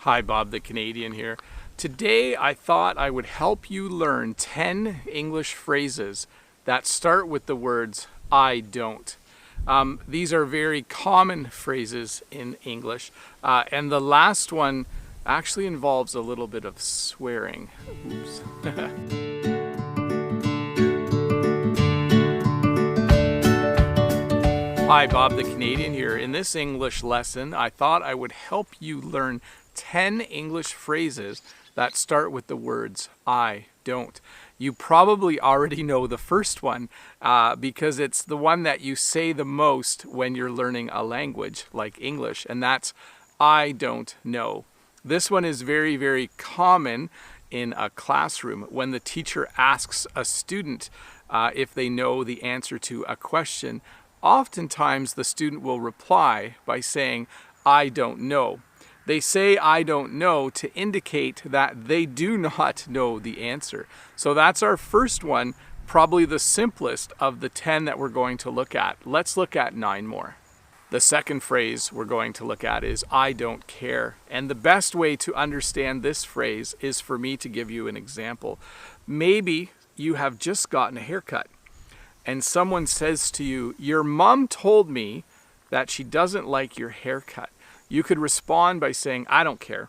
Hi, Bob the Canadian here. Today I thought I would help you learn 10 English phrases that start with the words I don't. These are very common phrases in English, and the last one actually involves a little bit of swearing. Oops. Hi, Bob the Canadian here. In this English lesson, I thought I would help you learn 10 English phrases that start with the words I don't. You probably already know the first one because it's the one that you say the most when you're learning a language like English, and that's I don't know. This one is very, very common in a classroom when the teacher asks a student if they know the answer to a question. Oftentimes the student will reply by saying, I don't know. They say I don't know to indicate that they do not know the answer. So that's our first one, probably the simplest of the 10 that we're going to look at. Let's look at 9 more. The second phrase we're going to look at is I don't care. And the best way to understand this phrase is for me to give you an example. Maybe you have just gotten a haircut and someone says to you, your mom told me that she doesn't like your haircut. You could respond by saying, I don't care.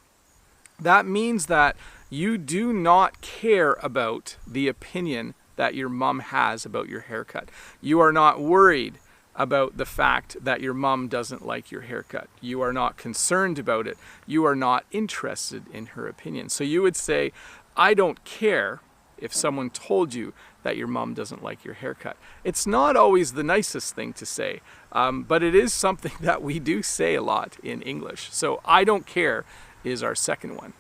That means that you do not care about the opinion that your mom has about your haircut. You are not worried about the fact that your mom doesn't like your haircut. You are not concerned about it. You are not interested in her opinion. So you would say, I don't care if someone told you that your mom doesn't like your haircut. It's not always the nicest thing to say, but it is something that we do say a lot in English. So I don't care is our second one.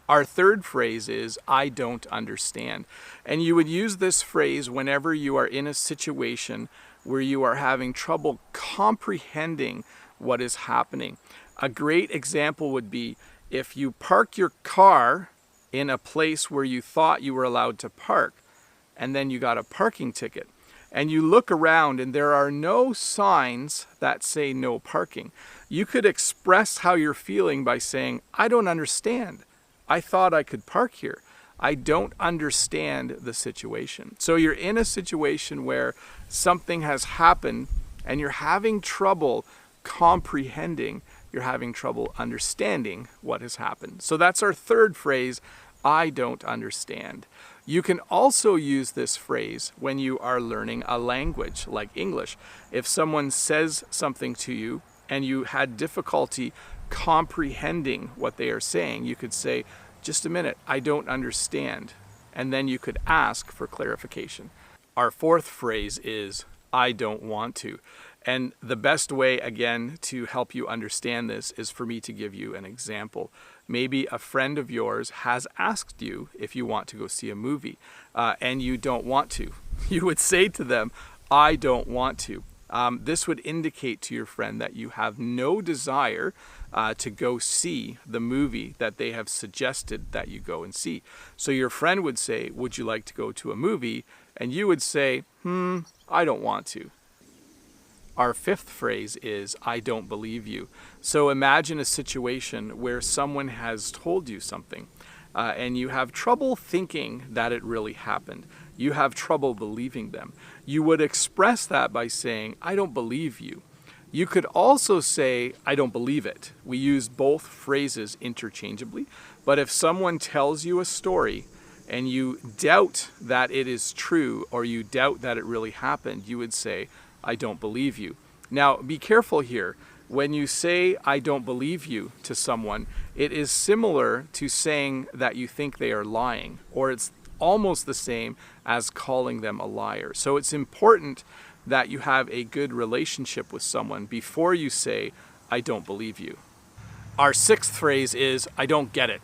Our third phrase is I don't understand. And you would use this phrase whenever you are in a situation where you are having trouble comprehending what is happening. A great example would be if you park your car in a place where you thought you were allowed to park, and then you got a parking ticket, and you look around and there are no signs that say no parking. You could express how you're feeling by saying, I don't understand. I thought I could park here. I don't understand the situation. So you're in a situation where something has happened and you're having trouble comprehending, you're having trouble understanding what has happened. So that's our third phrase, I don't understand. You can also use this phrase when you are learning a language like English. If someone says something to you and you had difficulty comprehending what they are saying, you could say, just a minute, I don't understand. And then you could ask for clarification. Our fourth phrase is, I don't want to. And the best way, again, to help you understand this is for me to give you an example. Maybe a friend of yours has asked you if you want to go see a movie, and you don't want to. You would say to them, I don't want to. This would indicate to your friend that you have no desire to go see the movie that they have suggested that you go and see. So your friend would say, would you like to go to a movie? And you would say, I don't want to. Our fifth phrase is, I don't believe you. So imagine a situation where someone has told you something and you have trouble thinking that it really happened. You have trouble believing them. You would express that by saying, I don't believe you. You could also say, I don't believe it. We use both phrases interchangeably, but if someone tells you a story and you doubt that it is true or you doubt that it really happened, you would say, I don't believe you. Now, be careful here. When you say, I don't believe you to someone, it is similar to saying that you think they are lying, or it's almost the same as calling them a liar. So it's important that you have a good relationship with someone before you say, I don't believe you. Our sixth phrase is, I don't get it.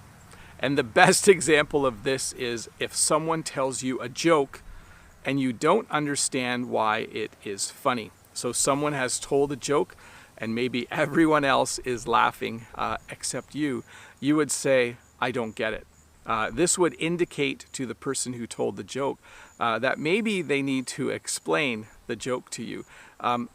And the best example of this is if someone tells you a joke and you don't understand why it is funny. So someone has told a joke and maybe everyone else is laughing except you. You would say, I don't get it. This would indicate to the person who told the joke that maybe they need to explain the joke to you.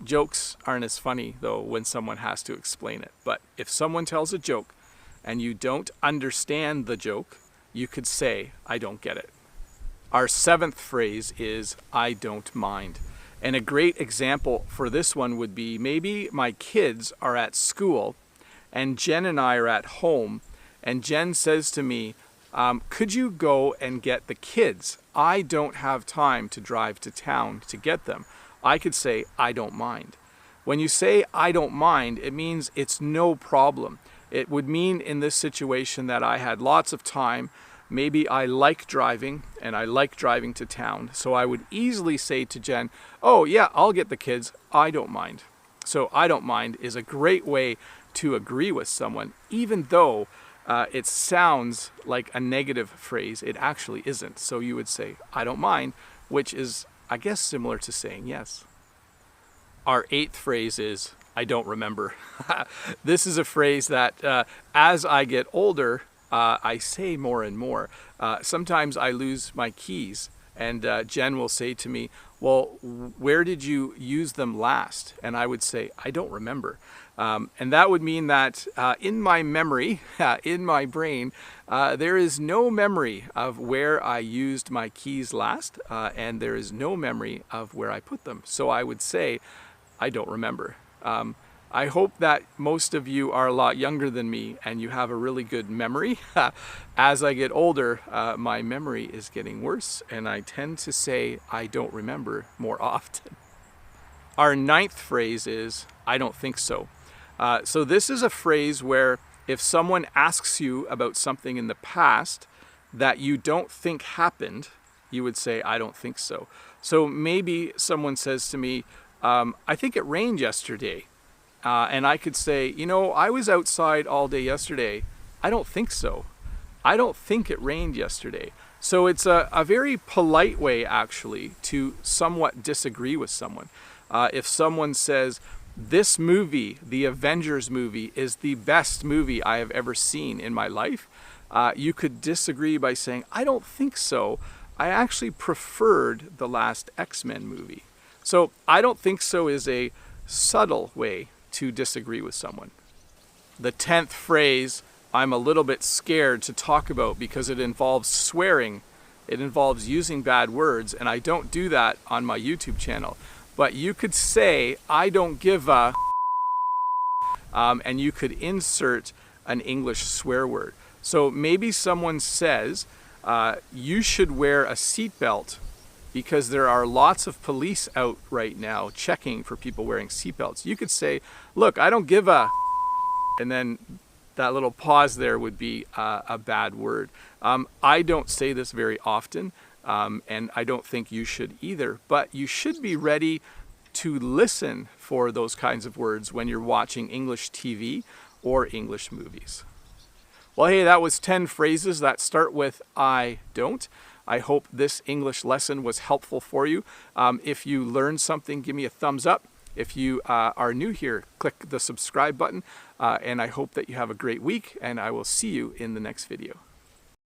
Jokes aren't as funny though when someone has to explain it. But if someone tells a joke and you don't understand the joke, you could say, I don't get it. Our seventh phrase is, I don't mind. And a great example for this one would be, maybe my kids are at school and Jen and I are at home, and Jen says to me, could you go and get the kids? I don't have time to drive to town to get them. I could say, I don't mind. When you say, I don't mind, it means it's no problem. It would mean in this situation that I had lots of time. Maybe I like driving and I like driving to town. So I would easily say to Jen, oh yeah, I'll get the kids. I don't mind. So I don't mind is a great way to agree with someone, even though it sounds like a negative phrase. It actually isn't. So you would say, I don't mind, which is, I guess, similar to saying yes. Our eighth phrase is, I don't remember. This is a phrase that as I get older, I say more and more. Sometimes I lose my keys, and Jen will say to me, well, where did you use them last? And I would say, I don't remember. And that would mean that in my memory, in my brain, there is no memory of where I used my keys last, and there is no memory of where I put them. So I would say, I don't remember. I hope that most of you are a lot younger than me and you have a really good memory. As I get older, my memory is getting worse, and I tend to say I don't remember more often. Our ninth phrase is, I don't think so. So this is a phrase where if someone asks you about something in the past that you don't think happened, you would say, I don't think so. So maybe someone says to me, I think it rained yesterday. And I could say, you know, I was outside all day yesterday. I don't think so. I don't think it rained yesterday. So it's a very polite way, actually, to somewhat disagree with someone. If someone says, this movie, the Avengers movie, is the best movie I have ever seen in my life, you could disagree by saying, I don't think so. I actually preferred the last X-Men movie. So I don't think so is a subtle way to disagree with someone. The 10th phrase I'm a little bit scared to talk about because it involves swearing. It involves using bad words, and I don't do that on my YouTube channel. But you could say, I don't give a and you could insert an English swear word. So maybe someone says, you should wear a seatbelt because there are lots of police out right now checking for people wearing seatbelts. You could say, look, I don't give a, and then that little pause there would be a bad word. I don't say this very often, and I don't think you should either, but you should be ready to listen for those kinds of words when you're watching English TV or English movies. Well, hey, that was 10 phrases that start with I don't. I hope this English lesson was helpful for you. If you learned something, give me a thumbs up. If you are new here, click the subscribe button. And I hope that you have a great week, and I will see you in the next video.